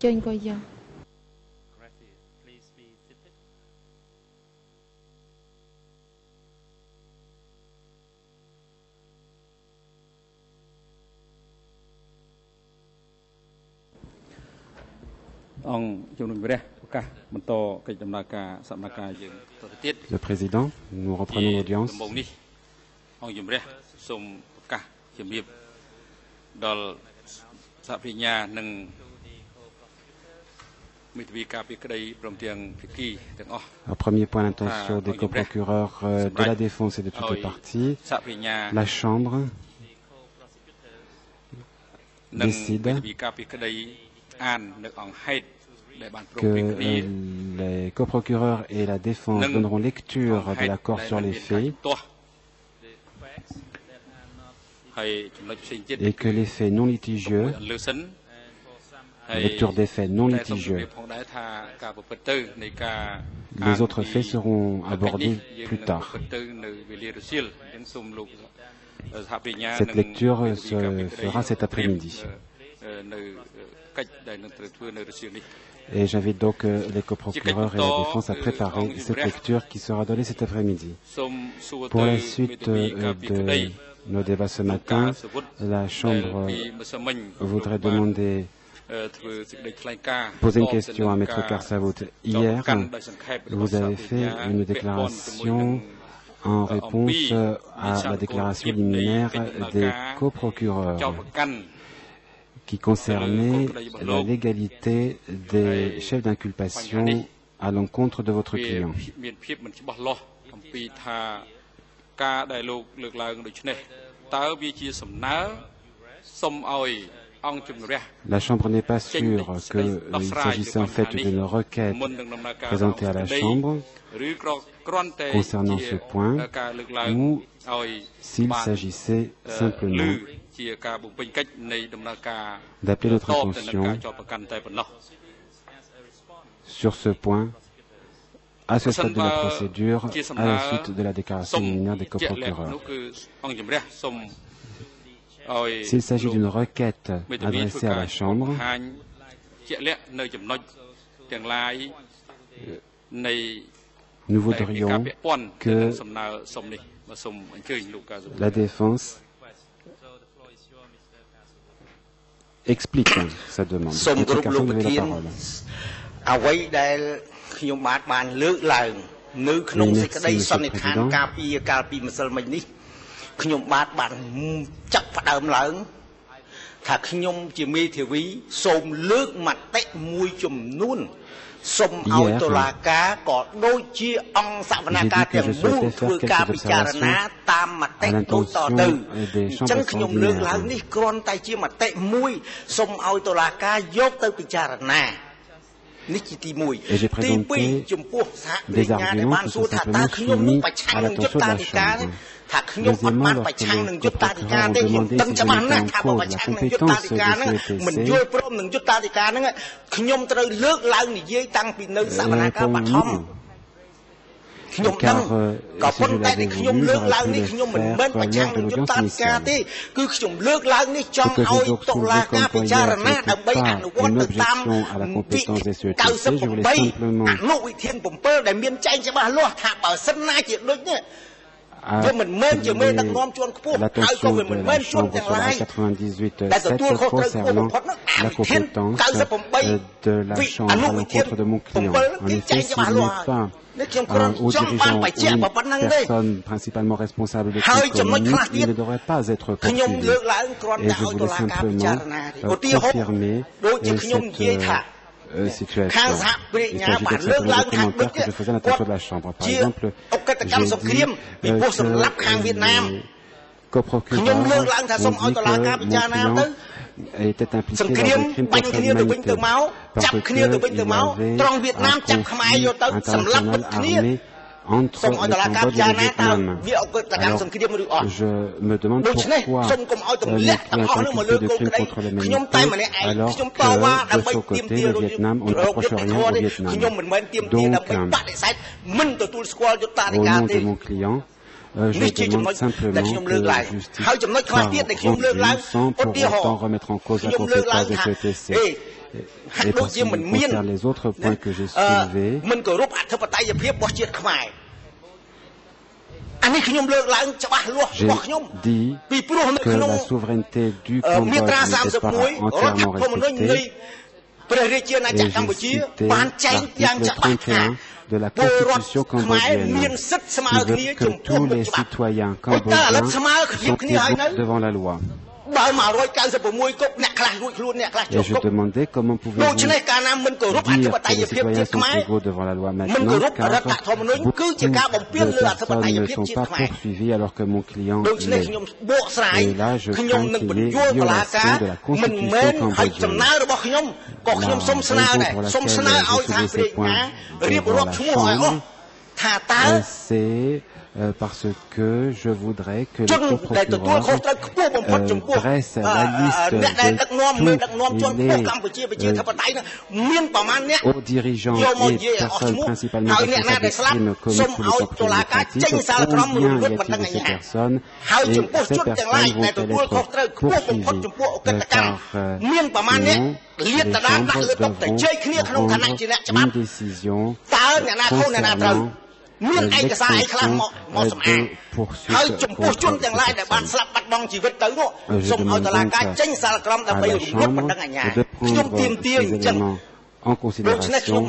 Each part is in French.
ចេញក៏យ៉ាង Le président, nous reprenons l'audience. Au premier point, l'intention des coprocureurs de la défense et de toutes les parties. La Chambre décide que les coprocureurs et la défense donneront lecture de l'accord sur les faits et que les faits non litigieux, lecture des faits non litigieux, les autres faits seront abordés plus tard. Cette lecture se fera cet après-midi. Et j'invite donc les coprocureurs et la défense à préparer cette lecture qui sera donnée cet après-midi. Pour la suite de nos débats ce matin, la Chambre voudrait poser une question à Maître Karsavout. Hier, vous avez fait une déclaration en réponse à la déclaration liminaire des coprocureurs qui concernait la légalité des chefs d'inculpation à l'encontre de votre client. La Chambre n'est pas sûre qu'il s'agissait en fait d'une requête présentée à la Chambre concernant ce point ou s'il s'agissait simplement d'appeler notre attention sur ce point à ce stade de la procédure à la suite de la déclaration liminaire des coprocureurs. S'il s'agit d'une requête adressée à la Chambre, nous voudrions que la défense explique sa demande. Maître Karsavout, vous avez la parole. Merci, Monsieur le Président. ខ្ញុំបានចាក់ផ្ដើមឡើងថាខ្ញុំជាមេធាវីសូមលើកមតិមួយចំនួនសូមឲ្យតុលាការក៏ដូចជាអង្គសវនកម្មទាំងមូលធ្វើការពិចារណាតាមមតិដូចតទៅអញ្ចឹងខ្ញុំលើកឡើងនេះគ្រាន់តែជាមតិមួយសូមឲ្យតុលាការយកទៅពិចារណានេះជាទី1ទី2ចំពោះសហប្រញ្ញាដែលបានសួរថាតើខ្ញុំនឹងប្រឆាំងនឹងយុត្តិធម៌ថាខ្ញុំអត់បានប្រឆាំងនឹងយុត្តិធម៌ទេខ្ញុំដឹងច្បាស់ណាស់ថាបើប្រឆាំងនឹងយុត្តិធម៌ហ្នឹងមិនយល់ព្រមនឹងយុត្តិធម៌ហ្នឹងខ្ញុំត្រូវលើកឡើងនិយាយតាំងពីនៅសវនកម្មបឋមខ្ញុំដឹងក៏ប៉ុន្តែដែលខ្ញុំលើកឡើងនេះខ្ញុំមិនមែនប្រឆាំងនឹងយុត្តិធម៌ទេគឺខ្ញុំលើកឡើងនេះចង់ឲ្យតុលាការពិចារណាដើម្បីអនុវត្តទៅតាមវិធាន98អនុវិធាន7ដែលមានចែงច្បាស់លាស់ថាបើសិនណាជាដូចនេះវាមិនមែនជាមេដឹកនាំជាន់ខ្ពស់ហើយក៏មិនមែនជាន់ទាំងឡាយដែលទទួលខុសត្រូវខ្ពស់បំផុតនោះអនុវិធាន98 de la Chambre à l'encontre de mon client. En effet, s'il n'est pas aux dirigeants ou une personne principalement responsable de cette commune, il ne devrait pas être poursuivi. Et je voulais simplement confirmer cette situation. Il s'agit de simplement des commentaires que je faisais à l'attention de la Chambre. Par exemple, j'ai dit que les coprocureurs ont dit que mon client était impliqué dans des crimes contre l'humanité parce qu'il y avait un conflit international armé entre le Cambodge et le Vietnam. Alors, je me demande pourquoi mon client est impliqué de crimes contre l'humanité alors que de son côté, le Vietnam, on ne reproche rien au Vietnam. Donc, au nom de mon client, je demande simplement que la justice soit revue sans pour autant remettre en cause la compétence des CETC. Et pour ce qui concerne les autres points que j'ai soulevés, j'ai dit que la souveraineté du Cambodge n'était pas entièrement respectée. Et j'ai cité l'article 31 de la Constitution cambodgienne qui veut que tous les citoyens cambodgiens sont égaux devant la loi. Et je demandais comment pouvez-vous dire que les citoyens sont égaux devant la loi maintenant, car beaucoup de personnes ne sont pas poursuivies alors que mon client l'est. Et là, je crains qu'il y ait violation de la Constitution cambodgienne. La raison pour laquelle j'ai soulevé ces points devant la Chambre, c'est parce que je voudrais que le procureur dresse la liste de tous les hauts dirigeants et personnes principalement responsables des crimes commis sous le contrôle démocratique. Combien y a-t-il de ces personnes? Et ces personnes vont-elles être poursuivies car sinon les chambres devront rendre une décision concernant l'extinction de poursuites contre ces personnes. Je demande donc à la Chambre de prendre ces éléments en considération au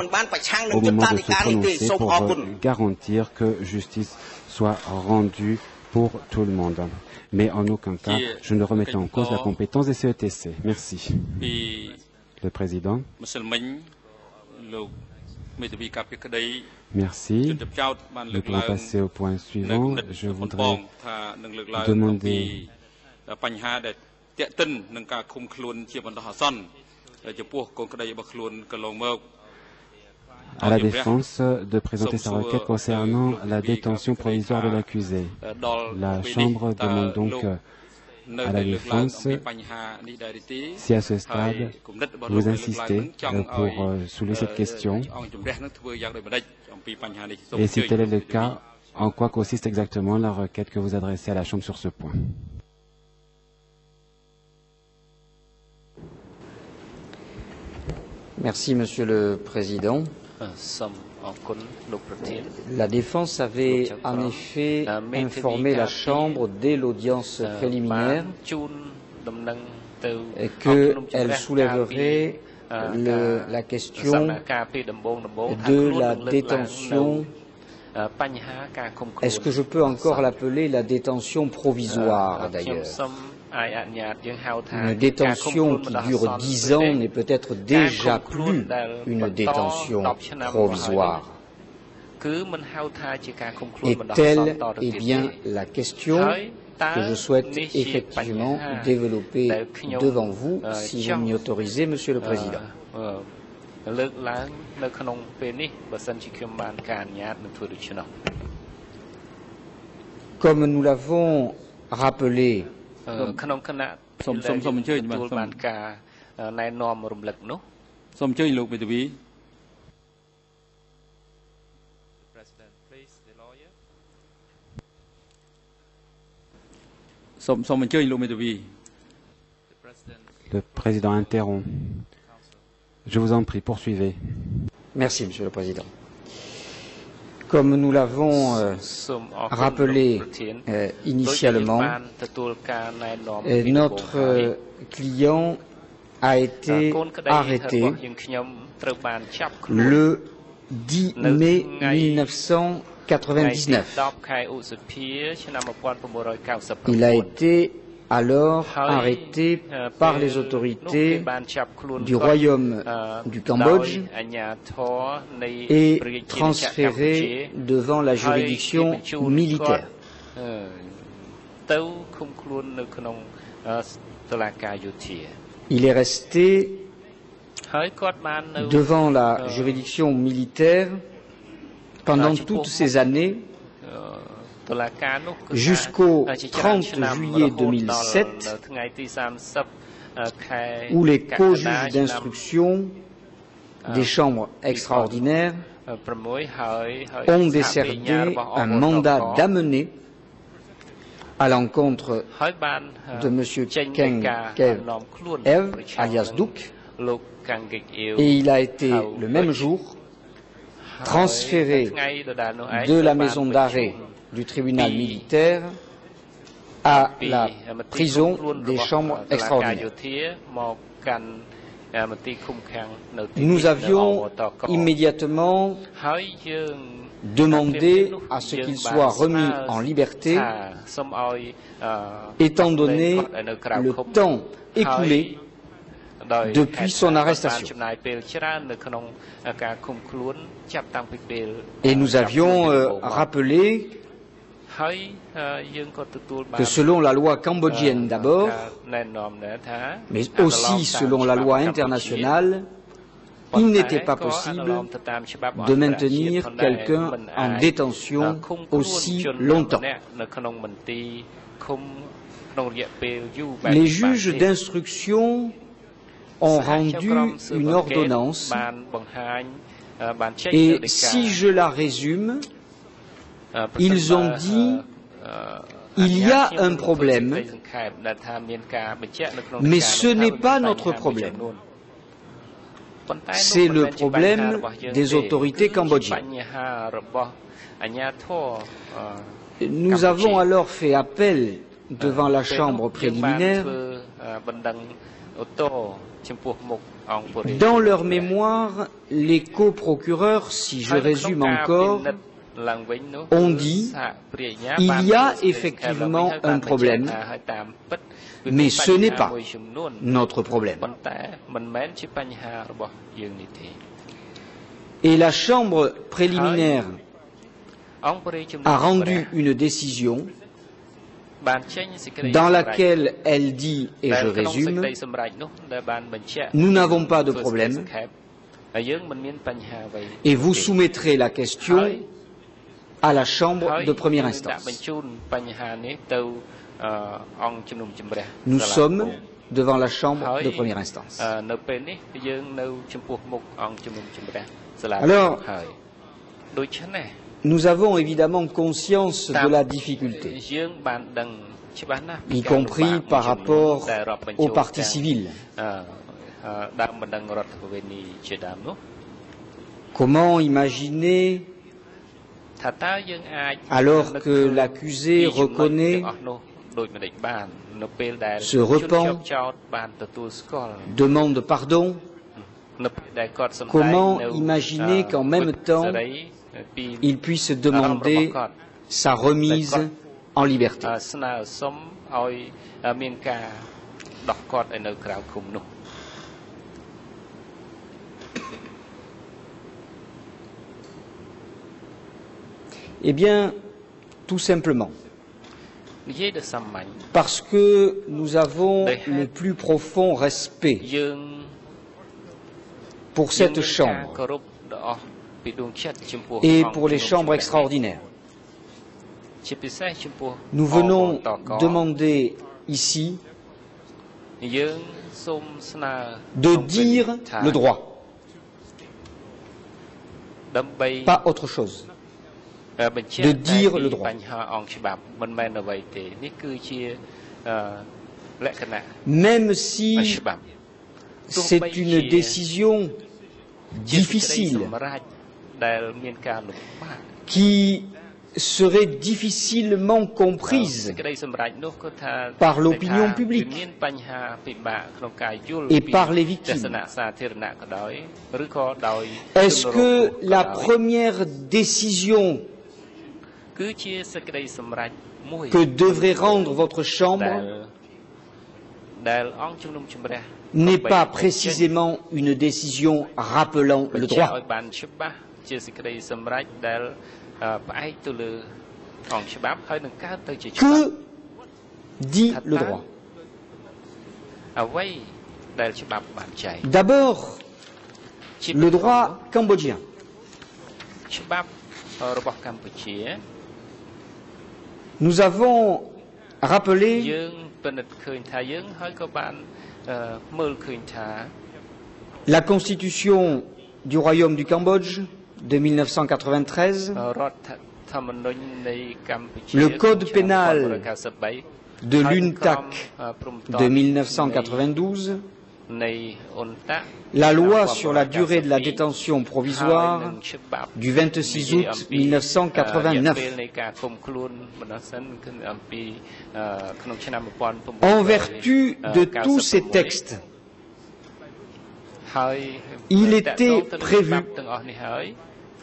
moment de se prononcer pour garantir que justice soit rendue pour tout le monde. Mais en aucun cas, je ne remets en cause la compétence des CETC. Merci. Le Président. Merci. Nous pouvons passer au point suivant. Je voudrais demander à la défense de présenter sa requête concernant la détention provisoire de l'accusé. La Chambre demande donc à la défense, si à ce stade vous insistez pour soulever cette question, et si tel est le cas, en quoi consiste exactement la requête que vous adressez à la Chambre sur ce point? Merci, Monsieur le Président. La défense avait en effet informé la Chambre dès l'audience préliminaire qu'elle soulèverait la question de la détention. Est-ce que je peux encore l'appeler la détention provisoire d'ailleurs? Une détention qui dure 10 ans n'est peut-être déjà plus une détention provisoire. Et telle est bien la question que je souhaite effectivement développer devant vous, si vous m'y autorisez, Monsieur le Président. Comme nous l'avons rappelé Le Président interrompt. Je vous en prie, poursuivez. Merci, Monsieur le Président. Comme nous l'avons rappelé initialement, notre client a été arrêté le 10 mai 1999. Il a été alors arrêté par les autorités du Royaume du Cambodge et transféré devant la juridiction militaire. Il est resté devant la juridiction militaire pendant toutes ces années jusqu'au 30 juillet 2007, où les co-juges d'instruction des chambres extraordinaires ont décerné un mandat d'amener à l'encontre de M. Keng Kev Ev, alias Duc, et il a été le même jour transféré de la maison d'arrêt du tribunal militaire à la prison des chambres extraordinaires. Nous avions immédiatement demandé à ce qu'il soit remis en liberté, étant donné le temps écoulé depuis son arrestation. Et nous avions rappelé que selon la loi cambodgienne d'abord, mais aussi selon la loi internationale, il n'était pas possible de maintenir quelqu'un en détention aussi longtemps. Les juges d'instruction ont rendu une ordonnance et si je la résume, ils ont dit il y a un problème, mais ce n'est pas notre problème. C'est le problème des autorités cambodgiennes. Nous avons alors fait appel devant la chambre préliminaire. Dans leur mémoire, les coprocureurs, si je résume encore, ont dit il y a effectivement un problème, mais ce n'est pas notre problème. Et la chambre préliminaire a rendu une décision dans laquelle elle dit, et je résume, nous n'avons pas de problème et vous soumettrez la question à la chambre de première instance. Nous sommes devant la chambre de première instance. Alors, nous avons évidemment conscience de la difficulté, y compris par rapport aux parties civiles. Comment imaginer, alors que l'accusé reconnaît, se repent, demande pardon, comment imaginer qu'en même temps il puisse demander sa remise en liberté? Eh bien, tout simplement, parce que nous avons le plus profond respect pour cette chambre et pour les chambres extraordinaires. Nous venons demander ici de dire le droit, pas autre chose. De dire le droit. Même si c'est une décision difficile qui serait difficilement comprise par l'opinion publique et par les victimes. Est-ce que la première décision que devrait rendre votre chambre n'est pas précisément une décision rappelant le droit? Que dit le droit? D'abord, le droit cambodgien. Nous avons rappelé la constitution du Royaume du Cambodge de 1993, le code pénal de l'UNTAC de 1992 la loi sur la durée de la détention provisoire du 26 août 1989. En vertu de tous ces textes, il était prévu,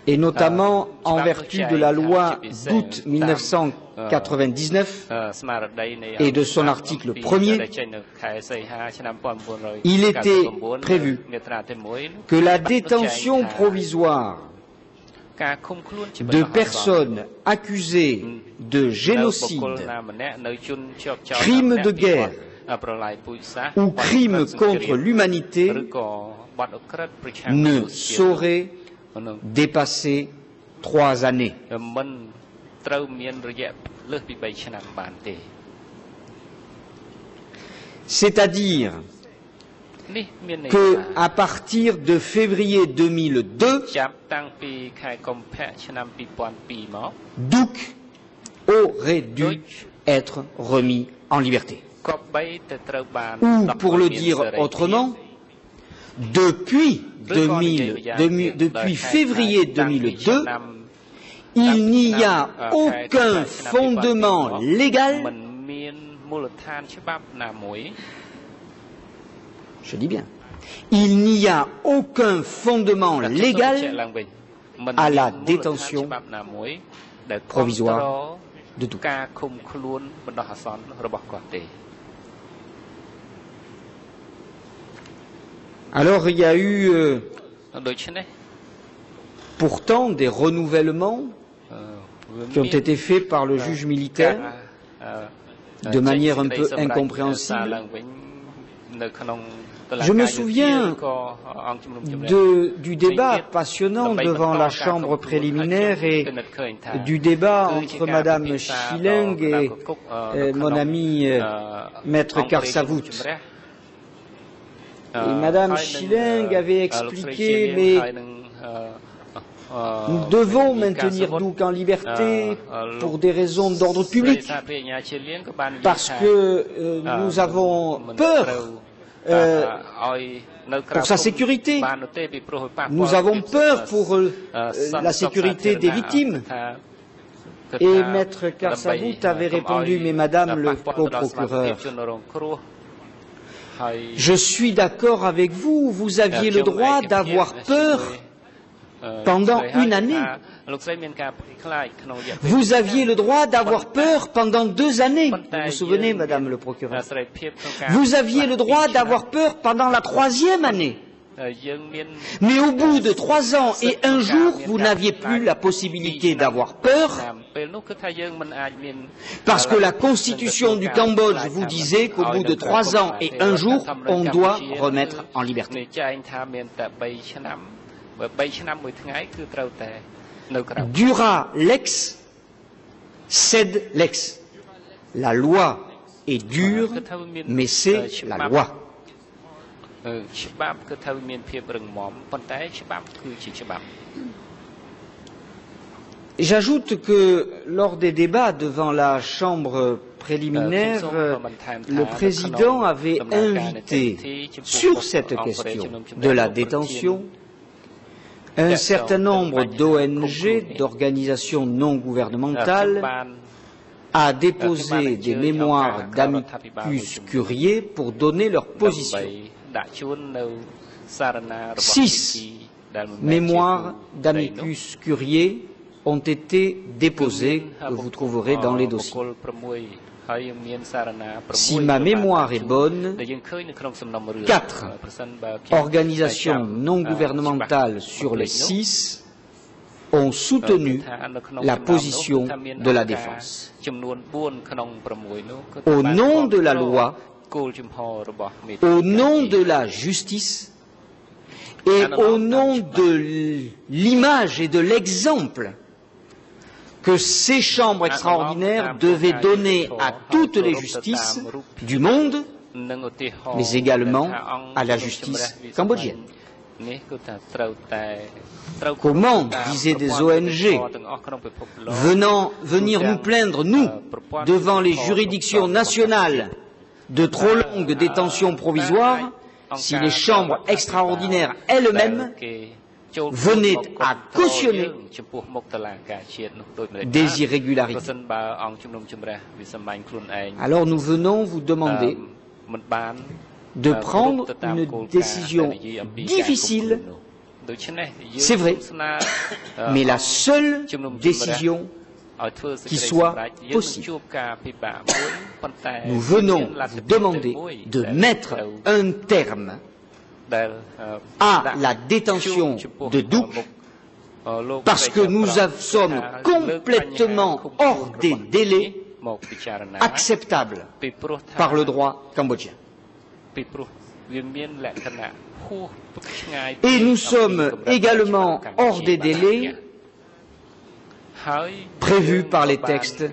et notamment en vertu de la loi d'août 1999 et de son article 1er, il était prévu que la détention provisoire de personnes accusées de génocide, crimes de guerre ou crimes contre l'humanité ne saurait dépasser 3 années. C'est-à-dire qu'à partir de février 2002, Duc aurait dû être remis en liberté. Ou, pour le dire autrement, depuis février 2002, il n'y a aucun fondement légal, je dis bien, il n'y a aucun fondement légal à la détention provisoire de Duc. Alors il y a eu pourtant des renouvellements qui ont été faits par le juge militaire de manière un peu incompréhensible. Je me souviens du débat passionnant devant la chambre préliminaire et du débat entre Madame Schilling et mon ami Maître Karsavout. Et Madame Schilling avait expliqué, mais nous devons maintenir Duc en liberté pour des raisons d'ordre public, parce que nous avons peur pour sa sécurité. Nous avons peur pour la sécurité des victimes. Et Maître Karsavout avait répondu, mais Madame le co-procureur, je suis d'accord avec vous, vous aviez le droit d'avoir peur pendant 1 année. Vous aviez le droit d'avoir peur pendant 2 années. Vous vous souvenez, Madame le procureur? Vous aviez le droit d'avoir peur pendant la 3e année. Mais au bout de 3 ans et 1 jour, vous n'aviez plus la possibilité d'avoir peur, parce que la constitution du Cambodge vous disait qu'au bout de 3 ans et 1 jour, on doit remettre en liberté. Dura lex, sed lex. La loi est dure, mais c'est la loi. J'ajoute que lors des débats devant la chambre préliminaire, le président avait invité sur cette question de la détention un certain nombre d'ONG, d'organisations non gouvernementales, à déposer des mémoires d'amicus curiae pour donner leur position. 6 mémoires d'amicus curiae ont été déposées, que vous trouverez dans les dossiers. Si ma mémoire est bonne, 4 organisations non gouvernementales sur les 6 ont soutenu la position de la défense. Au nom de la loi, au nom de la justice et au nom de l'image et de l'exemple que ces chambres extraordinaires devaient donner à toutes les justices du monde, mais également à la justice cambodgienne. Comment, disaient des ONG, venir nous plaindre, nous, devant les juridictions nationales de trop longues détentions provisoires, si les chambres extraordinaires elles-mêmes venaient à cautionner des irrégularités. Alors nous venons vous demander de prendre une décision difficile, c'est vrai, mais la seule décision qui soit possible. Nous venons vous demander de mettre un terme à la détention de Duc parce que nous sommes complètement hors des délais acceptables par le droit cambodgien. Et nous sommes également hors des délais prévus par les textes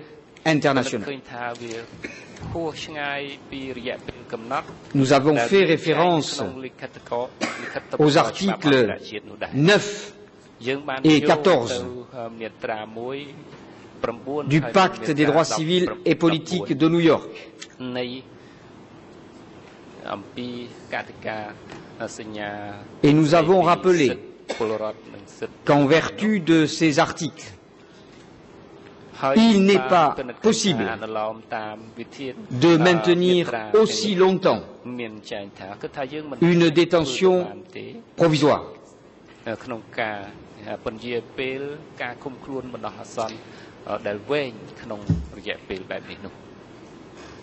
internationaux. Nous avons fait référence aux articles 9 et 14 du Pacte des droits civils et politiques de New York. Et nous avons rappelé qu'en vertu de ces articles, il n'est pas possible de maintenir aussi longtemps une détention provisoire.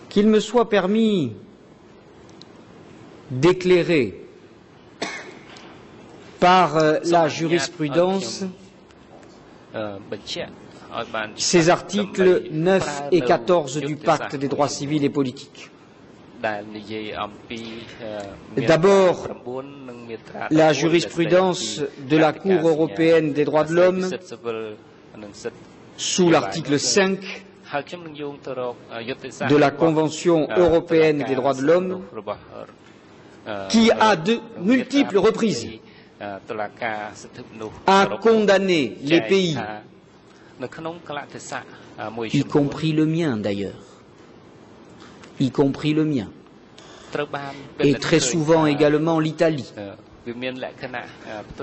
Qu'il me soit permis d'éclairer par la jurisprudence ces articles 9 et 14 du Pacte des droits civils et politiques. D'abord, la jurisprudence de la Cour européenne des droits de l'homme sous l'article 5 de la Convention européenne des droits de l'homme qui, à de multiples reprises, a condamné les pays, y compris le mien d'ailleurs, y compris le mien, et très souvent également l'Italie,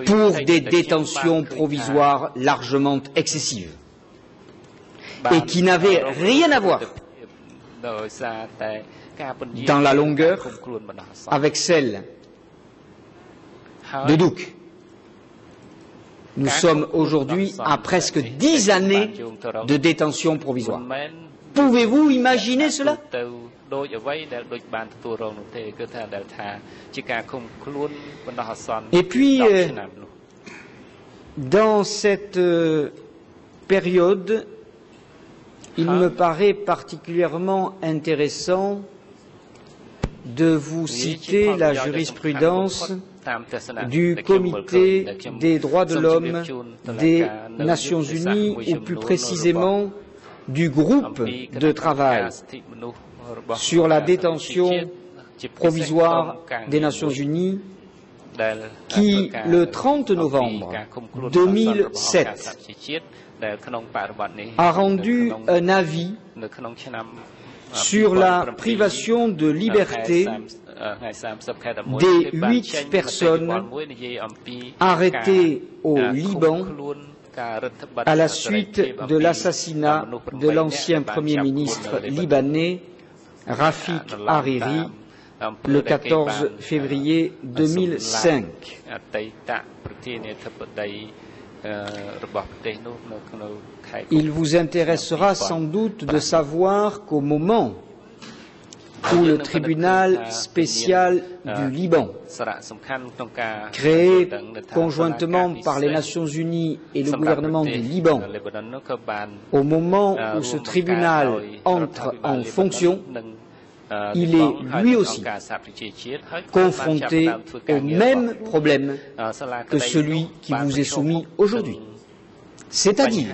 pour des détentions provisoires largement excessives, et qui n'avaient rien à voir dans la longueur avec celle de Duc. Nous sommes aujourd'hui à presque 10 années de détention provisoire. Pouvez-vous imaginer cela? Et puis, dans cette période, il me paraît particulièrement intéressant de vous citer la jurisprudence du Comité des droits de l'homme des Nations Unies, ou plus précisément du groupe de travail sur la détention provisoire des Nations Unies qui, le 30 novembre 2007, a rendu un avis sur la privation de liberté des 8 personnes arrêtées au Liban à la suite de l'assassinat de l'ancien Premier ministre libanais Rafik Hariri le 14 février 2005. Il vous intéressera sans doute de savoir qu'au moment où le tribunal spécial du Liban, créé conjointement par les Nations Unies et le gouvernement du Liban, au moment où ce tribunal entre en fonction, il est lui aussi confronté au même problème que celui qui vous est soumis aujourd'hui. C'est-à-dire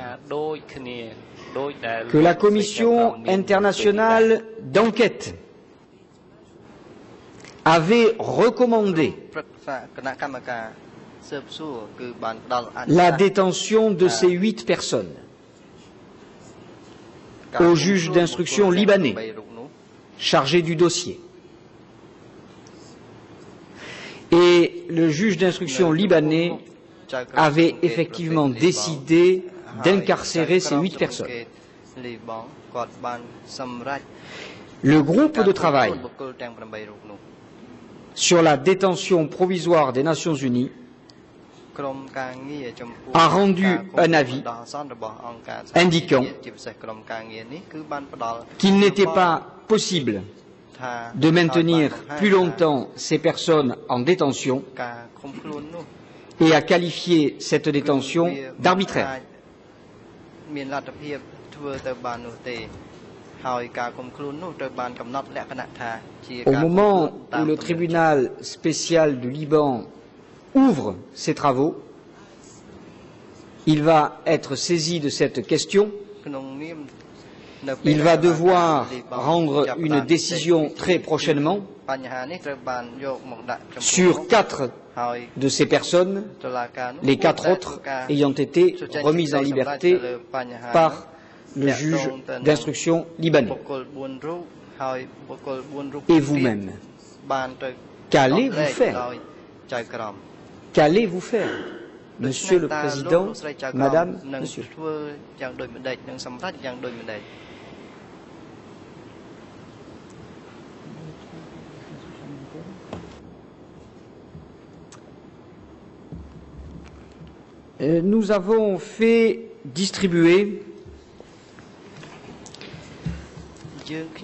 que la Commission internationale d'enquête avait recommandé la détention de ces 8 personnes au juge d'instruction libanais chargé du dossier. Et le juge d'instruction libanais avait effectivement décidé d'incarcérer ces 8 personnes. Le groupe de travail sur la détention provisoire des Nations Unies a rendu un avis indiquant qu'il n'était pas possible de maintenir plus longtemps ces personnes en détention et a qualifié cette détention d'arbitraire. Au moment où le tribunal spécial du Liban ouvre ses travaux, il va être saisi de cette question. Il va devoir rendre une décision très prochainement sur 4 de ces personnes, les 4 autres ayant été remises en liberté par le juge d'instruction libanais. Et vous-même, qu'allez-vous faire? Qu'allez-vous faire, Monsieur le Président, Madame, Monsieur? Nous avons fait distribuer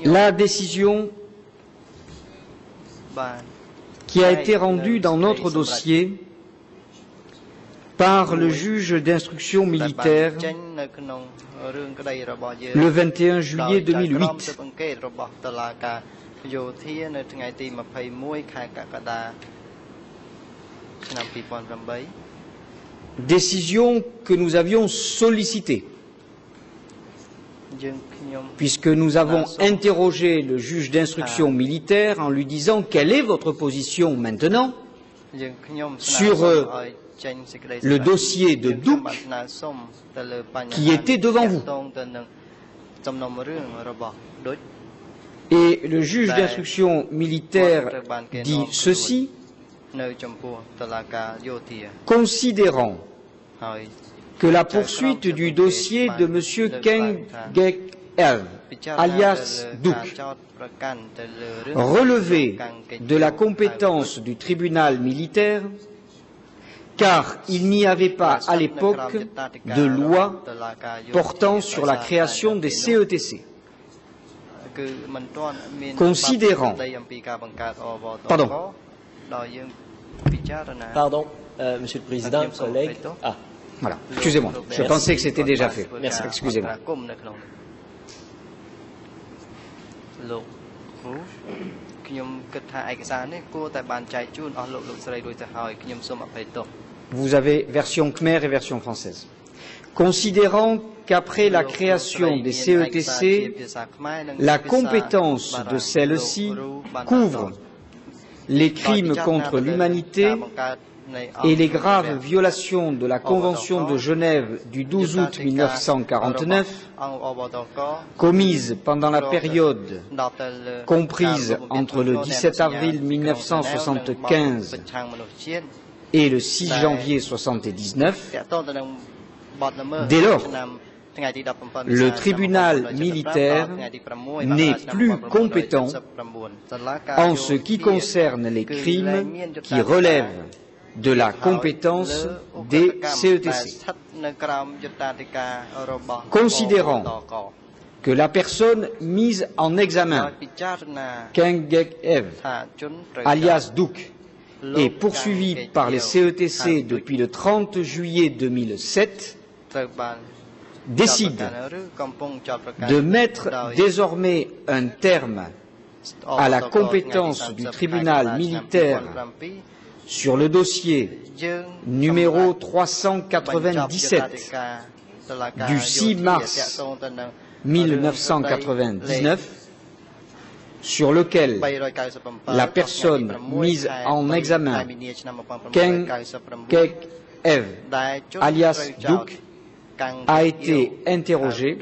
la décision qui a été rendue dans notre dossier par le juge d'instruction militaire le 21 juillet 2008. Décision que nous avions sollicitée, puisque nous avons interrogé le juge d'instruction militaire en lui disant quelle est votre position maintenant sur le dossier de Douk qui était devant vous. Et le juge d'instruction militaire dit ceci: considérant que la poursuite du dossier de M. Keng Gek Ev, alias Douk, relevait de la compétence du tribunal militaire, car il n'y avait pas à l'époque de loi portant sur la création des CETC. Considérant, Pardon, Monsieur le Président, collègue. Ah. Voilà, excusez-moi, je pensais que c'était déjà fait. Merci, excusez-moi. Vous avez version khmer et version française. Considérant qu'après la création des CETC, la compétence de celle-ci couvre les crimes contre l'humanité et les graves violations de la Convention de Genève du 12 août 1949, commises pendant la période comprise entre le 17 avril 1975 et le 6 janvier 1979, dès lors, le tribunal militaire n'est plus compétent en ce qui concerne les crimes qui relèvent de la compétence des CETC. Considérant que la personne mise en examen, Keng Gek Ev, alias Douk, est poursuivie par les CETC depuis le 30 juillet 2007, décide de mettre désormais un terme à la compétence du tribunal militaire sur le dossier numéro 397 du 6 mars 1999, sur lequel la personne mise en examen, Keng Gek Ev, alias Douk, a été interrogée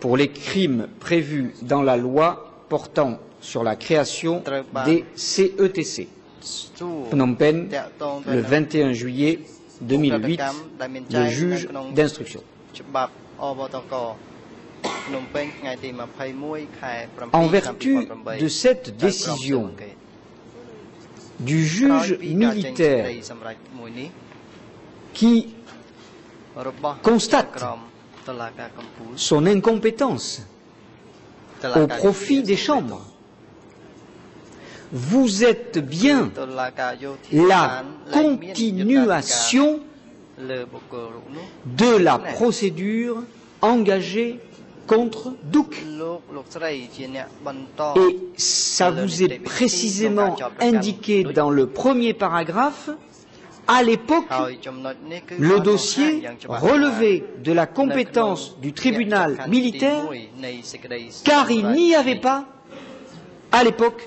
pour les crimes prévus dans la loi portant sur la création des CETC. Phnom Penh, le 21 juillet 2008, le juge d'instruction. En vertu de cette décision du juge militaire qui constate son incompétence au profit des chambres, vous êtes bien la continuation de la procédure engagée contre Duc. Et ça vous est précisément indiqué dans le premier paragraphe. À l'époque, le dossier relevait de la compétence du tribunal militaire, car il n'y avait pas, à l'époque,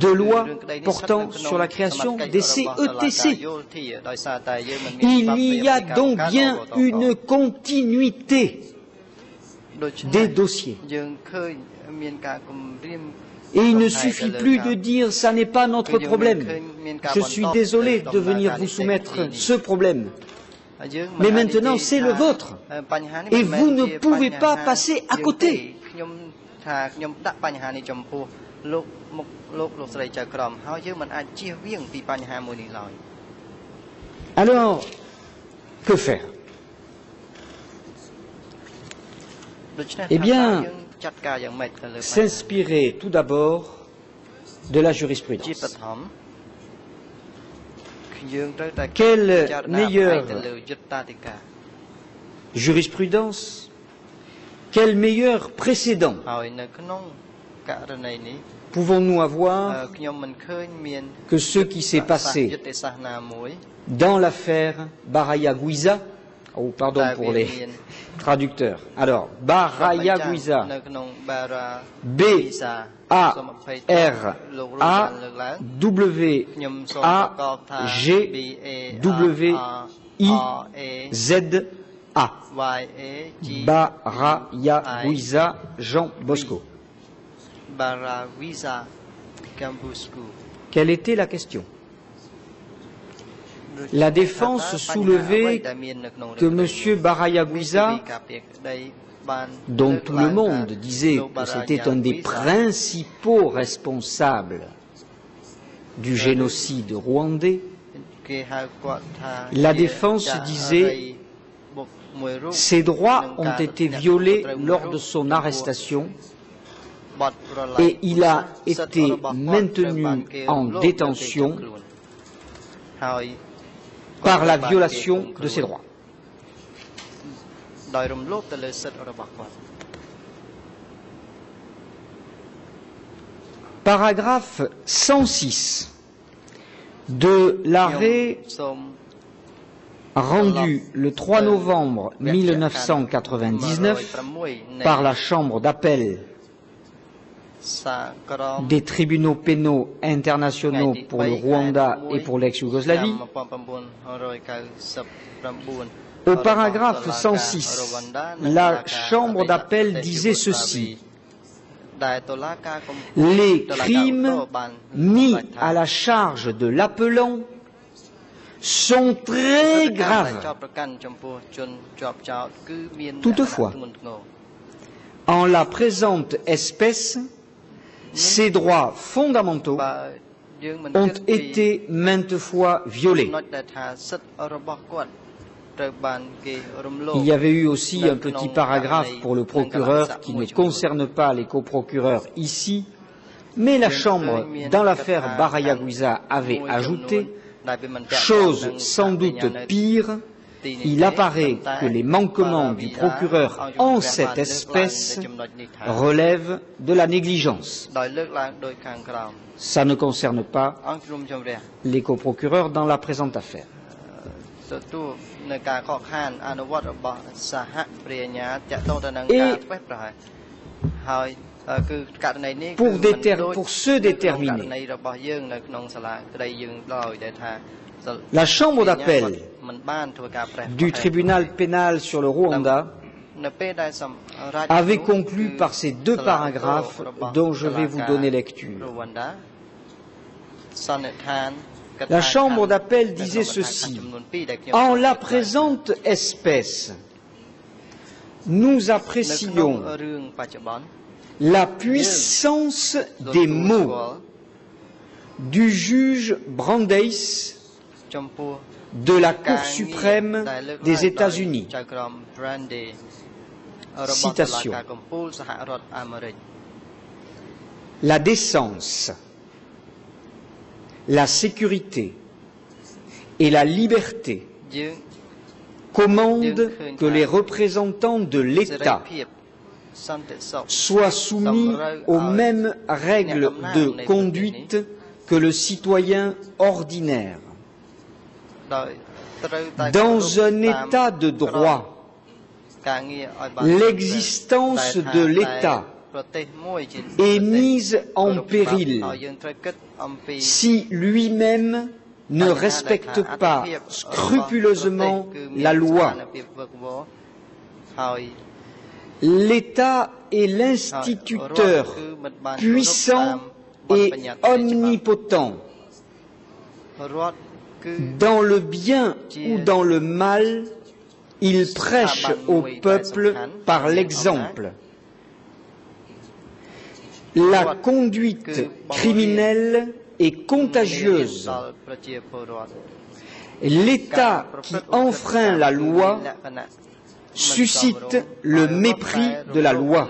de loi portant sur la création des CETC. Il y a donc bien une continuité des dossiers. Et il ne suffit plus de dire « ça n'est pas notre problème ». Je suis désolé de venir vous soumettre ce problème. Mais maintenant, c'est le vôtre. Et vous ne pouvez pas passer à côté. Alors, que faire? Eh bien, s'inspirer tout d'abord de la jurisprudence. Quelle meilleure jurisprudence, quel meilleur précédent pouvons-nous avoir que ce qui s'est passé dans l'affaire Baraya Guiza? Oh, pardon pour les traducteurs. Alors, Baraya Guiza, B-A-R-A-W-A-G-W-I-Z-A. Baraya Guiza, Jean Bosco. Quelle était la question? La défense soulevait que M. Baraya Guiza, dont tout le monde disait que c'était un des principaux responsables du génocide rwandais, la défense disait « ses droits ont été violés lors de son arrestation et il a été maintenu en détention par la violation de ses droits. » Paragraphe 106 de l'arrêt rendu le 3 novembre 1999 par la Chambre d'appel des tribunaux pénaux internationaux pour le Rwanda et pour l'ex-Yougoslavie. Au paragraphe 106, la Chambre d'appel disait ceci: les crimes mis à la charge de l'appelant sont très graves. Toutefois, en la présente espèce, ces droits fondamentaux ont été maintes fois violés. Il y avait eu aussi un petit paragraphe pour le procureur qui ne concerne pas les coprocureurs ici, mais la Chambre, dans l'affaire Baraya Guiza, avait ajouté, chose sans doute pire, il apparaît que les manquements du procureur en cette espèce relèvent de la négligence. Ça ne concerne pas les coprocureurs dans la présente affaire. Et pour se déterminer, la Chambre d'appel du tribunal pénal sur le Rwanda avait conclu par ces deux paragraphes dont je vais vous donner lecture. La chambre d'appel disait ceci: en la présente espèce, nous apprécions la puissance des mots du juge Brandeis de la Cour suprême des États-Unis. Citation. La décence, la sécurité et la liberté commandent que les représentants de l'État soient soumis aux mêmes règles de conduite que le citoyen ordinaire. Dans un État de droit, l'existence de l'État est mise en péril si lui-même ne respecte pas scrupuleusement la loi. L'État est l'instituteur puissant et omnipotent. Dans le bien ou dans le mal, il prêche au peuple par l'exemple. La conduite criminelle est contagieuse. L'État qui enfreint la loi suscite le mépris de la loi.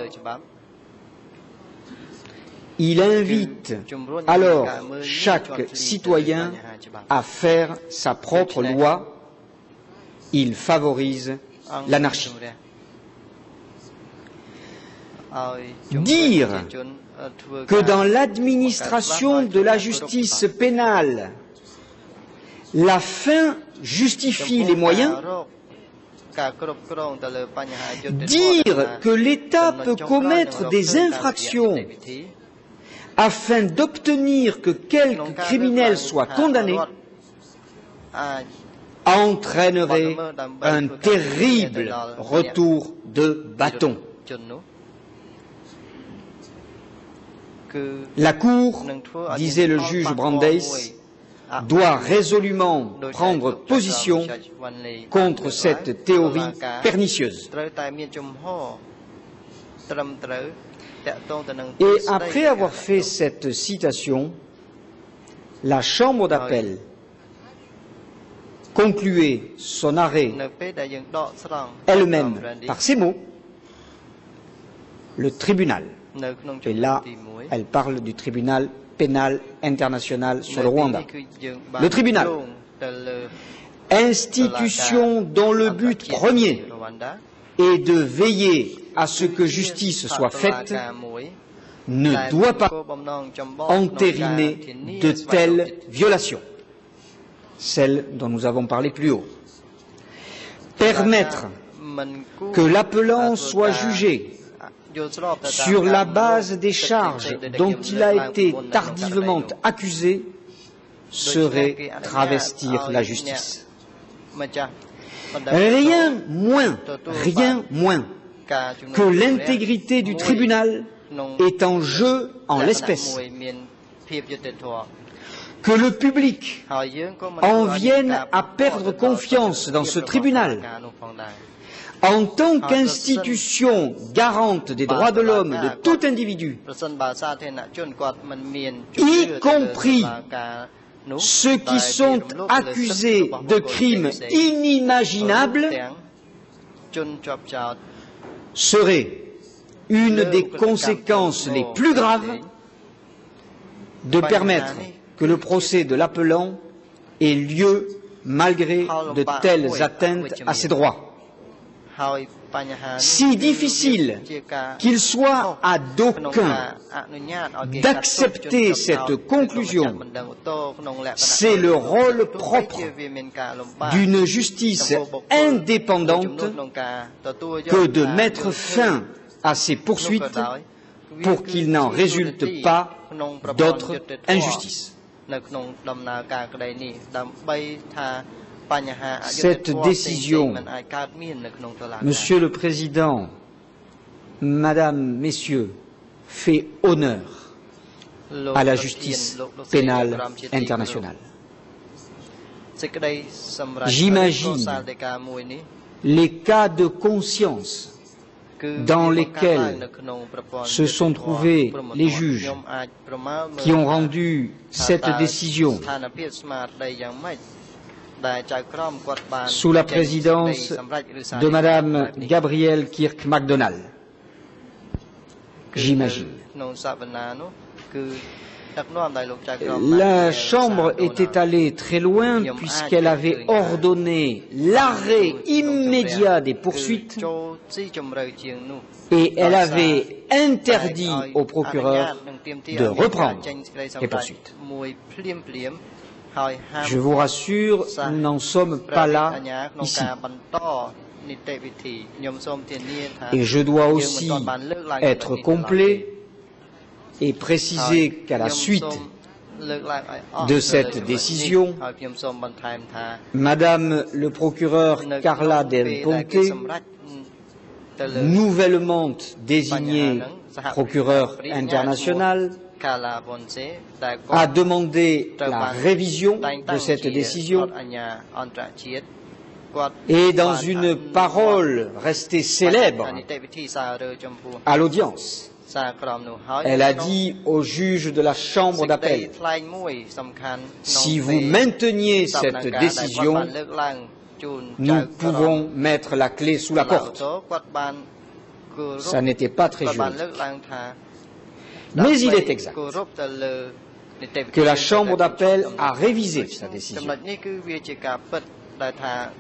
Il invite alors chaque citoyen à faire sa propre loi. Il favorise l'anarchie. Dire que dans l'administration de la justice pénale, la fin justifie les moyens, dire que l'État peut commettre des infractions afin d'obtenir que quelques criminels soient condamnés, entraînerait un terrible retour de bâton. La Cour, disait le juge Brandeis, doit résolument prendre position contre cette théorie pernicieuse. Et après avoir fait cette citation, la Chambre d'appel concluait son arrêt elle-même par ces mots: le tribunal. Et là, elle parle du tribunal pénal international sur le Rwanda. Le tribunal, institution dont le but premier est de veiller à ce que justice soit faite, ne doit pas entériner de telles violations, celles dont nous avons parlé plus haut. Permettre que l'appelant soit jugé sur la base des charges dont il a été tardivement accusé serait travestir la justice. Rien moins que l'intégrité du tribunal est en jeu en l'espèce. Que le public en vienne à perdre confiance dans ce tribunal en tant qu'institution garante des droits de l'homme et de tout individu, y compris ceux qui sont accusés de crimes inimaginables, serait une des conséquences les plus graves de permettre que le procès de l'appelant ait lieu malgré de telles atteintes à ses droits. Si difficile qu'il soit à d'aucuns d'accepter cette conclusion, c'est le rôle propre d'une justice indépendante que de mettre fin à ces poursuites pour qu'il n'en résulte pas d'autres injustices. Cette décision, Monsieur le Président, Madame, Messieurs, fait honneur à la justice pénale internationale. J'imagine les cas de conscience dans lesquels se sont trouvés les juges qui ont rendu cette décision sous la présidence de Madame Gabrielle Kirk MacDonald. J'imagine. La Chambre était allée très loin puisqu'elle avait ordonné l'arrêt immédiat des poursuites et elle avait interdit au procureur de reprendre les poursuites. Je vous rassure, nous n'en sommes pas là ici. Et je dois aussi être complet et préciser qu'à la suite de cette décision, Madame le procureur Carla Del Ponte, nouvellement désignée procureur international, a demandé la révision de cette décision et dans une parole restée célèbre à l'audience, elle a dit au juge de la Chambre d'appel, si vous mainteniez cette décision, nous pouvons mettre la clé sous la porte. Ça n'était pas très juridique. Mais il est exact que la Chambre d'appel a révisé sa décision.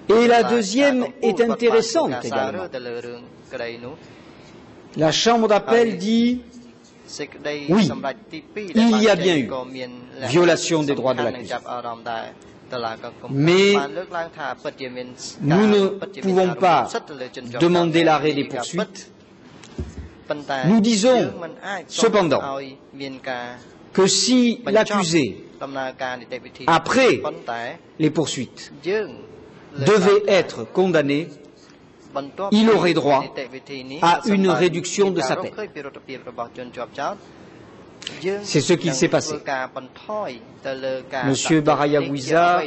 Et la deuxième est intéressante également. La Chambre d'appel dit oui, il y a bien eu violation des droits de l'accusé. Mais nous ne pouvons pas demander l'arrêt des poursuites. Nous disons cependant que si l'accusé, après les poursuites, devait être condamné, il aurait droit à une réduction de sa peine. C'est ce qu'il s'est passé. Monsieur Baraya-Guiza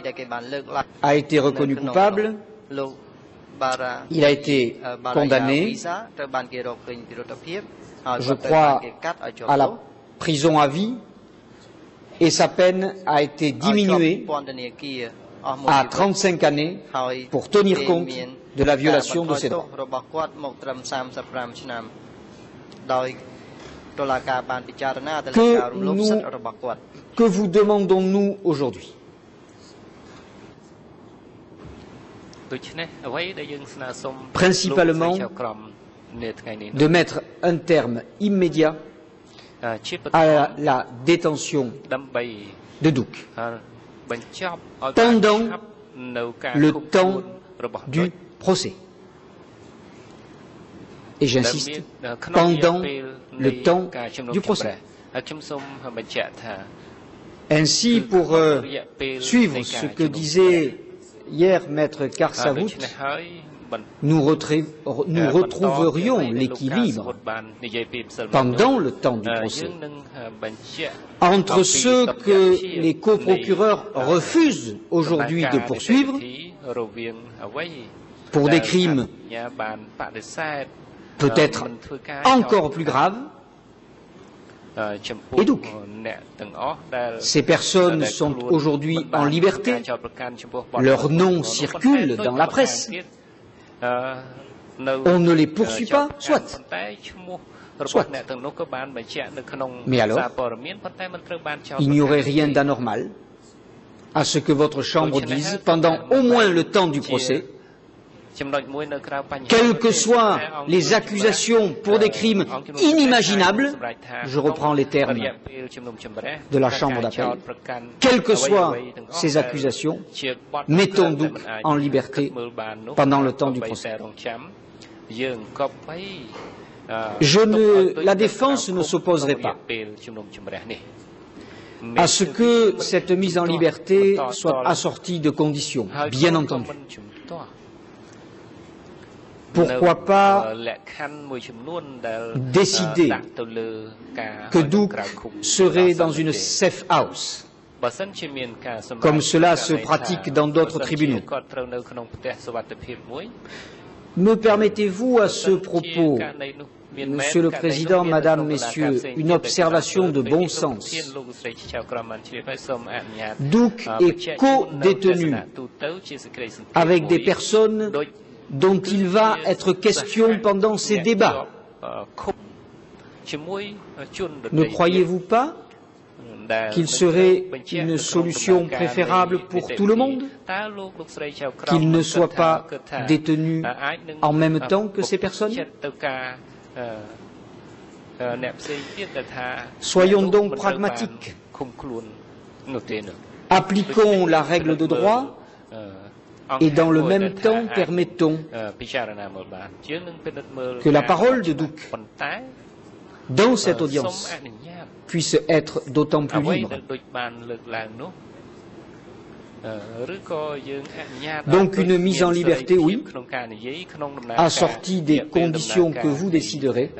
a été reconnu coupable, il a été condamné, je crois, à la prison à vie, et sa peine a été diminuée à 35 années pour tenir compte de la violation de ses droits. Que vous demandons-nous aujourd'hui? Principalement de mettre un terme immédiat à la détention de Duc pendant le temps du procès. Et j'insiste, pendant le temps du procès. Ainsi, pour suivre ce que disait hier Maître Karsavut, nous retrouverions l'équilibre pendant le temps du procès entre ceux que les coprocureurs refusent aujourd'hui de poursuivre pour des crimes peut-être encore plus graves, et donc, ces personnes sont aujourd'hui en liberté, leurs noms circulent dans la presse, on ne les poursuit pas, soit. Mais alors, il n'y aurait rien d'anormal à ce que votre Chambre dise, pendant au moins le temps du procès, quelles que soient les accusations pour des crimes inimaginables, je reprends les termes de la Chambre d'appel, quelles que soient ces accusations, mettons Duc en liberté pendant le temps du procès. La défense ne s'opposerait pas à ce que cette mise en liberté soit assortie de conditions, bien entendu. pourquoi pas décider que Duc serait dans une safe house, comme cela se pratique dans d'autres tribunaux. Me permettez-vous à ce propos, Monsieur le Président, Madame, Messieurs, une observation de bon sens? Duc est co-détenu avec des personnes dont il va être question pendant ces débats. Ne croyez-vous pas qu'il serait une solution préférable pour tout le monde, qu'il ne soit pas détenu en même temps que ces personnes? Soyons donc pragmatiques. Appliquons la règle de droit et dans le même temps permettons que la parole de Duc dans cette audience puisse être d'autant plus libre. Donc une mise en liberté, oui, assortie des conditions que vous déciderez,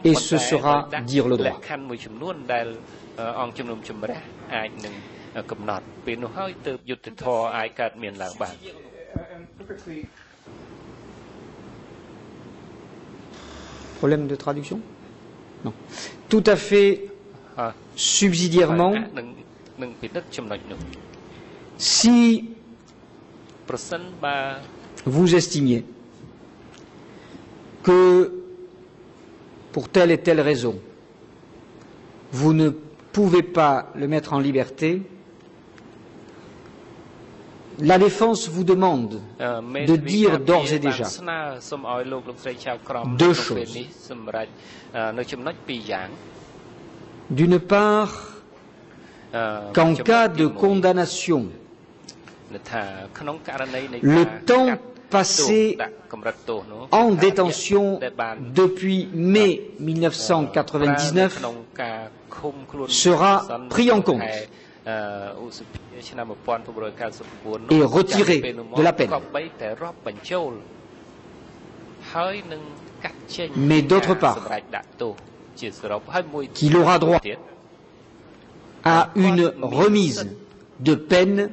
et ce sera dire le droit. Problème de traduction? Non. Tout à fait subsidiairement, si vous estimiez que pour telle et telle raison, vous ne pouvez pas le mettre en liberté, la défense vous demande de dire d'ores et déjà deux choses. D'une part, qu'en cas de condamnation, le temps passé en détention depuis mai 1999 sera pris en compte et retiré de la peine. Mais d'autre part, qu'il aura droit à une remise de peine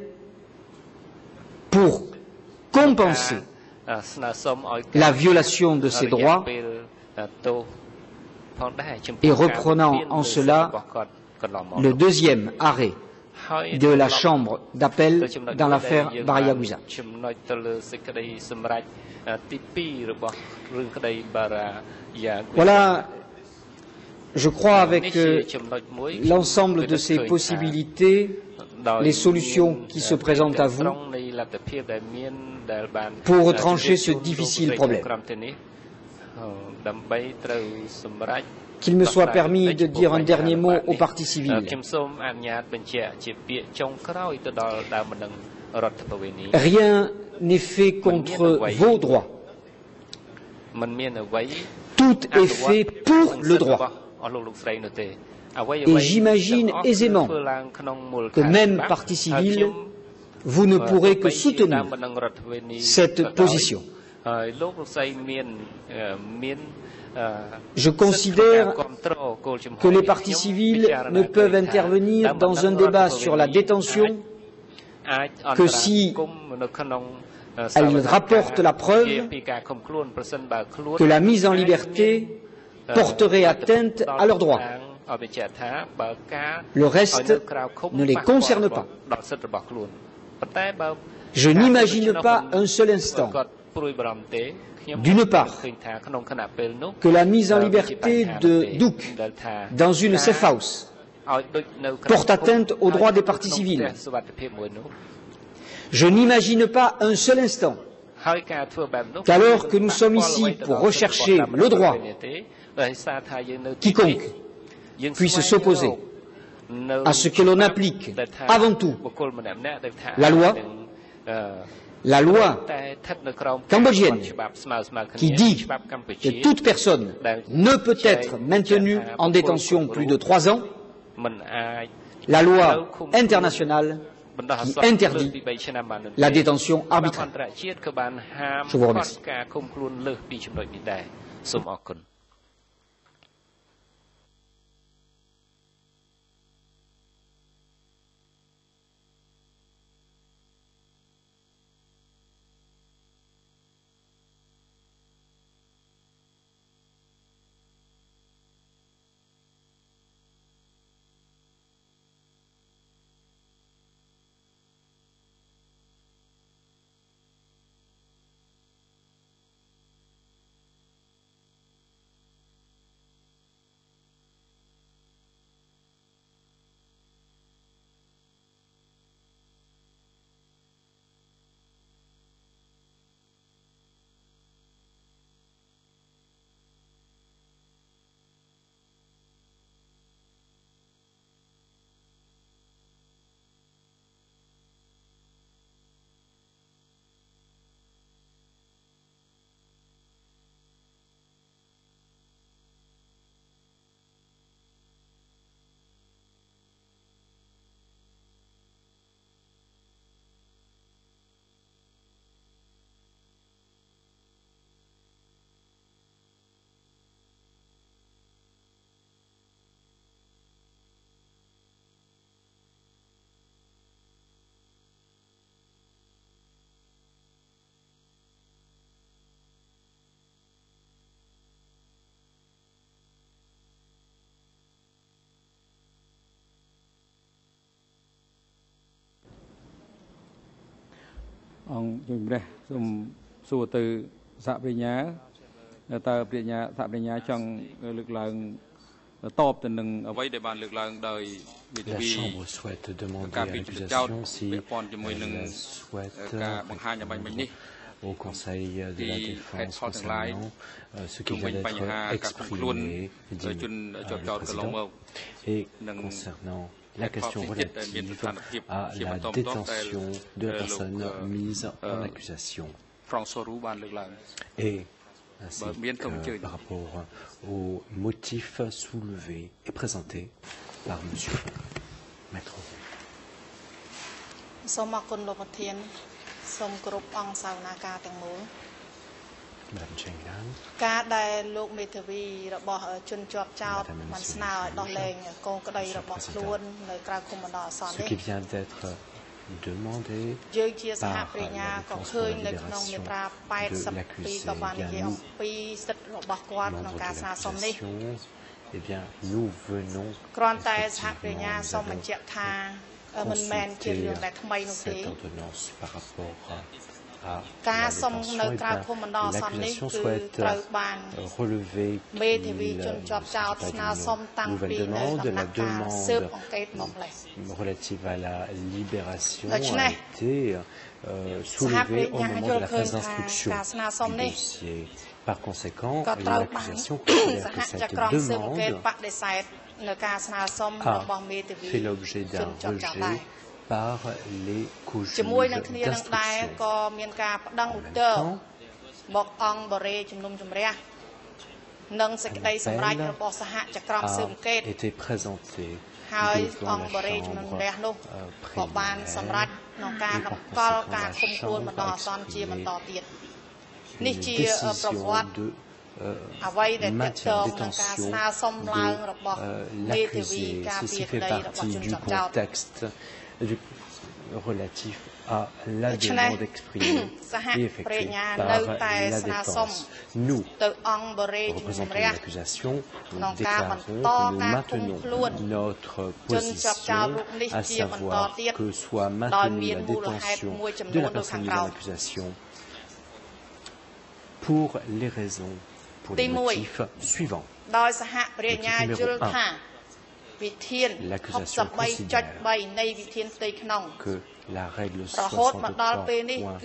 pour compenser la violation de ses droits et reprenant en cela le deuxième arrêt de la Chambre d'appel dans l'affaire Baryaguza. Voilà, je crois, avec l'ensemble de ces possibilités, les solutions qui se présentent à vous pour retrancher ce difficile problème. Qu'il me soit permis de dire un dernier mot aux parties civiles. Rien n'est fait contre vos droits. Tout est fait pour le droit. Et j'imagine aisément que même partie civile, vous ne pourrez que soutenir cette position. Je considère que les parties civiles ne peuvent intervenir dans un débat sur la détention que si elles rapportent la preuve que la mise en liberté porterait atteinte à leurs droits. Le reste ne les concerne pas. Je n'imagine pas un seul instant, d'une part, que la mise en liberté de Duc dans une safe house porte atteinte aux droits des parties civiles. Je n'imagine pas un seul instant qu'alors que nous sommes ici pour rechercher le droit, quiconque puisse s'opposer à ce que l'on applique avant tout la loi cambodgienne qui dit que toute personne ne peut être maintenue en détention plus de 3 ans, la loi internationale qui interdit la détention arbitraire. Je vous remercie. អង្គជំរះសូមសួរទៅសហប្រញ្ញាតើប្រញ្ញាសហប្រញ្ញាចង់លើកឡើងតបទៅនឹងអ្វីដែលបានលើកឡើងដោយមេធាវីការពីចោតពាក់ព័ន្ធជាមួយនឹងការបង្ហាញអ្វីមិញនេះ au Conseil de la Défense concernant ce qui vient d'être exprimé et concernant la question relative à la détention de la personne mise en accusation. Et ainsi que par rapport aux motifs soulevés et présentés par M. Maître. សូមគោរពអង្គសាវនាការទាំងមូល Madame Chenglan ការដែលលោកមេធាវីរបស់ជនជាប់ចោតបានស្នើឲ្យដោះលែងកូនក្តីរបស់ខ្លួននៅក្រៅឃុំបណ្ដោះអាសន្ននេះ Ce qui vient d'être demandé យើងជាសហប្រញ្ញាក៏ឃើញនៅក្នុងមាត្រា82ក៏បាននិយាយអំពីសិទ្ធិរបស់គាត់ក្នុងការស្នើសុំនេះ Eh bien nous venons គ្រាន់តែសហប្រញ្ញាសូមបញ្ជាក់ថាមិនមែនជារឿងដែលថ្មីនោះទេការសុំនៅក្រៅភូមិបណ្ដោះអាសន្ននេះគឺត្រូវបានមេធាវីជនជាប់ចោតស្នើសុំតាំងពីនៅដំណាក់កាលស៊ើបអង្កេតមកម្លេះ relative à la libération a été soulevée au moment de la phase d'instruction du dossier. Par conséquent, l'accusation considère que cette demande a fait l'objet d'un rejet par les co-juges d'instruction. A été présenté devant la chambre préliminaire et par conséquent la chambre a exprimé une décision de maintien en détention de l'accusé. Ceci fait partie du contexte relatif à la demande exprimée et effectuée par la défense. Nous, représentants de l'accusation, nous déclarons que nous maintenons notre position, à savoir que soit maintenue la détention de la personne mise en accusation pour les raisons, pour les motifs suivants. Motif numéro 1. L'accusation considère que la règle 63.3 du règlement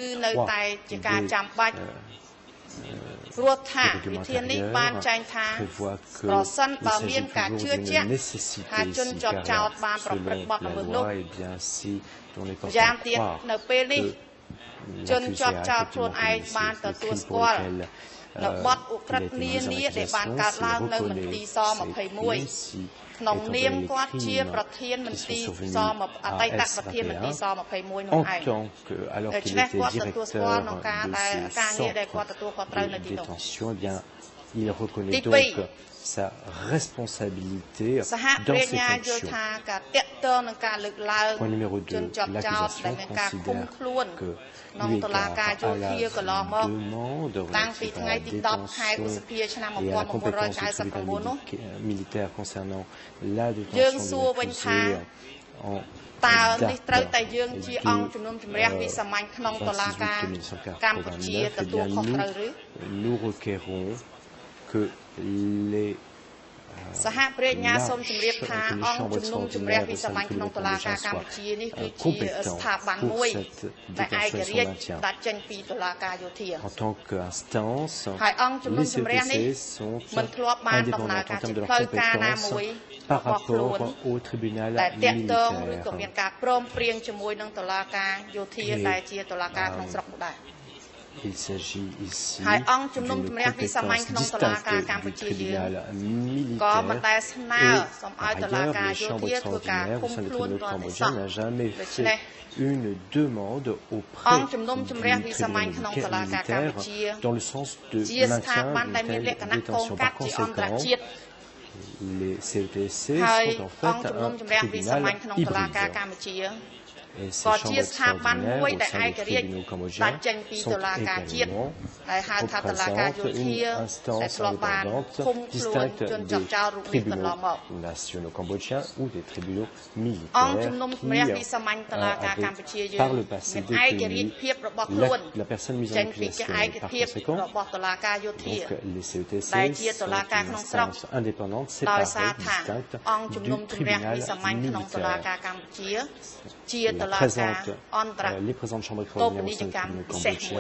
intérieur prévoit qu'il s'agit toujours d'une nécessité ici, car selon la loi, et bien si on est porté à croire que l'accusé a effectivement commis ce crime pour lequel បទឧក្រិដ្ឋនានាដែលបានកើតឡើងនៅមន្ទីរស21ក្នុងនាមគាត់ជាប្រធានមន្ទីរសអតីតប្រធានមន្ទីរស21នោះឯងដូច្នេះគាត់ទទួលស្គាល់ក្នុងការងារដែលគាត់ទទួលខុសត្រូវនៅទីនោះ Il reconnaît donc sa responsabilité dans ces fonctions. Point numéro 2, l'accusation considère que eu égard à la demande de retrait à la détention et à la compétence du tribunal militaire concernant la détention de l'accusé en date nous requérons que les សហប្រញ្ញាសូមជម្រាបថាអង្គជំនុំជម្រះវិសាមញ្ញក្នុងតុលាការកម្ពុជានេះគឺជាស្ថាប័នមួយដែលឯករាជ្យដាច់ចេញពីតុលាការយោធា En tant qu'instance, les CETC sont indépendants en termes de leur compétence par rapport au tribunal militaire. Il s'agit ici d'une compétence distincte du tribunal militaire et par ailleurs, les chambres extraordinaires au sein du tribunal cambodgien n'a jamais fait une demande auprès du tribunal militaire dans le sens de maintien d'une telle détention. Par conséquent, les CETC sont en fait un tribunal hybride. Et ces chambres extraordinaires au sein des tribunaux cambodgiens sont également représentent une instance indépendante distincte des tribunaux nationaux cambodgiens ou des tribunaux militaires qui avaient par le passé détenu la personne mise en accusation. Par conséquent, donc, les CETC sont une instance indépendante séparée, distincte du tribunal militaire. Les présentes chambres extraordinaires au sein du tribunal cambodgien constituent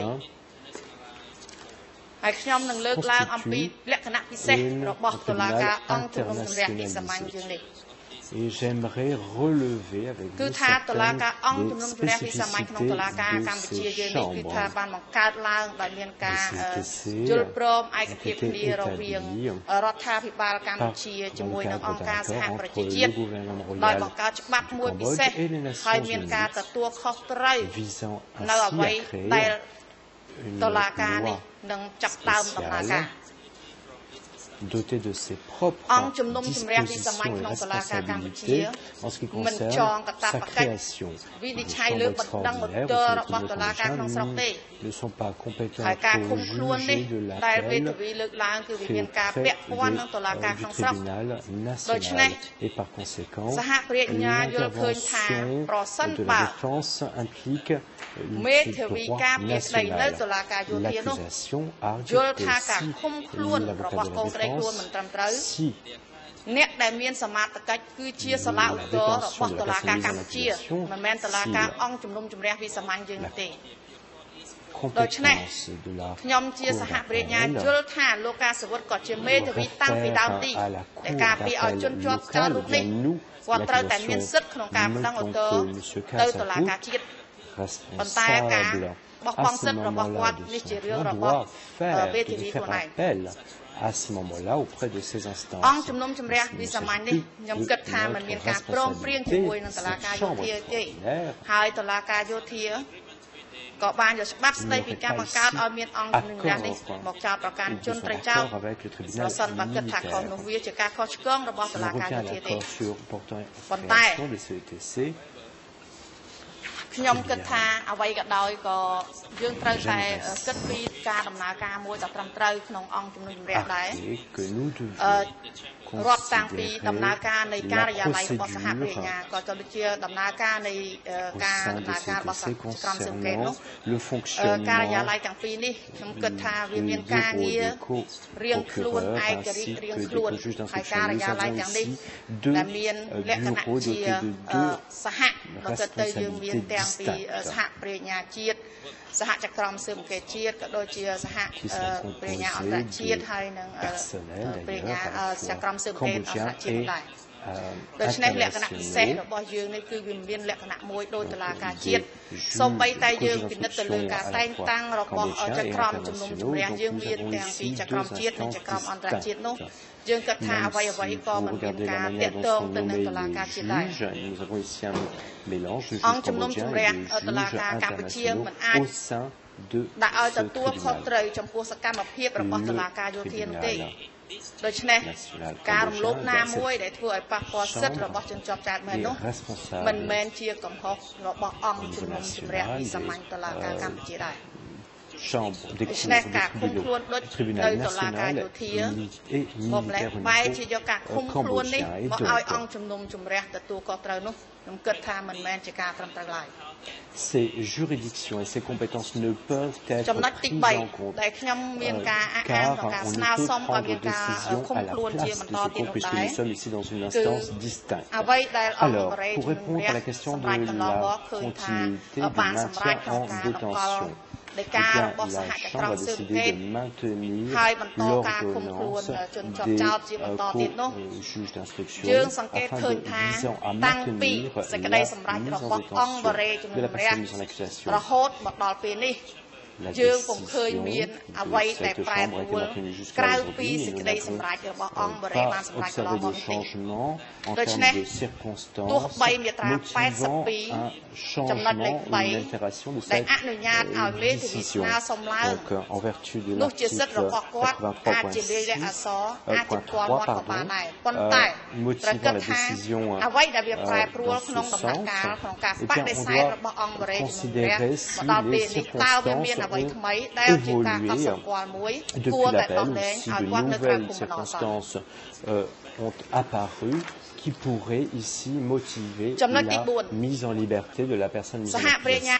un tribunal international. Et j'aimerais relever avec vous certaines des spécificités de ces chambres. Les CTC ont été établis par le cadre d'accord entre le gouvernement royal du Cambodge et les Nations Unies, visant ainsi à créer une loi spéciale doté de ses propres dispositions et responsabilités en ce qui concerne sa création. Les chambres extraordinaires au sein du tribunal cambodgien ne sont pas compétentes pour juger de l'appel fait auprès du tribunal national et par conséquent l'intervention de la défense implique le droit national. L'accusation argue que si l'avocat de la défense si la détention de la personne mise en accusation, si compétence de la cour d'appel réfère à la cour d'appel locale, bien nous, l'accusation mettons que M. Kasapout, responsable à ce moment-là de son droit, doit faire appel à ce moment-là auprès de ces instances. Ce n'est plus notre responsabilité, ces chambres extraordinaires. Nous sommes d'accord avec le tribunal militaire. Cela revient à l'accord sur portant création des CETC. ខ្ញុំគិតថាអ្វីក៏ដោយក៏យើងត្រូវតែគិតពីការដំណើរការមួយដ៏ត្រឹមត្រូវក្នុងអង្គជំនុំជម្រះដែររាប់តាំងពីដំណើរការនៃការិយាល័យរបស់សហប្រញ្ញាក៏ដូចជាដំណើរការនៃការដំណើរការរបស់ក្រុមស៊ើបអង្កេតនោះការិយាល័យទាំងពីរនេះខ្ញុំគិតថាវាមានការងាររៀងខ្លួនឯករាជ្យរៀងខ្លួនហើយការិយាល័យទាំងនេះដែលមានលក្ខណៈជាសហបើគិតទៅយើងមានទាំងពីសហប្រញ្ញាជាតិសហចក្រមស៊ើបអង្កេតជាតិក៏ដូចជាសហប្រញ្ញាអន្តរជាតិហើយនិងប្រញ្ញាចក្រមស៊ើបអង្កេតអន្តរជាតិដែរ យើងគិតថាអ្វីៗក៏មិនមានការតាក់ទងទៅនឹងតុលាការជាតិដែរអង្គជំនុំជម្រះតុលាការកម្ពុជាមិនអាចដាក់ឲ្យទទួលខុសត្រូវចំពោះសកម្មភាពរបស់តុលាការយោធានោះទេដូច្នេះការរំលោភណាមួយដែលធ្វើឲ្យប៉ះពាល់សិទ្ធិរបស់ជនជាប់ចែកមែននោះមិនមែនជាកំហុសរបស់អង្គជំនុំជម្រះវិសាមញ្ញតុលាការកម្ពុជាដែរchambre des cours du tribunal national et Ces juridictions et ces compétences ne peuvent être prises en compte car on ne peut prendre de décision à la place de ce cours puisque nous sommes ici dans une instance distincte. Alors, pour répondre à la question de la continuité du maintien en détention, la Chambre a décidé de maintenir l'ordonnance des juges d'instruction visant à maintenir la mise en détention de la personne mise en accusation. La décision de cette Chambre a été maintenue jusqu'à aujourd'hui et nous n'avons pas observé de changement en termes de circonstances motivant un changement ou une altération de cette décision. Donc, en vertu de l'article 83.3, motivant la décision dans ce sens, eh bien, on doit considérer si les circonstances ont évolué depuis l'appel ou si de nouvelles circonstances ont apparu qui pourraient ici motiver la mise en liberté de la personne mise en accusation.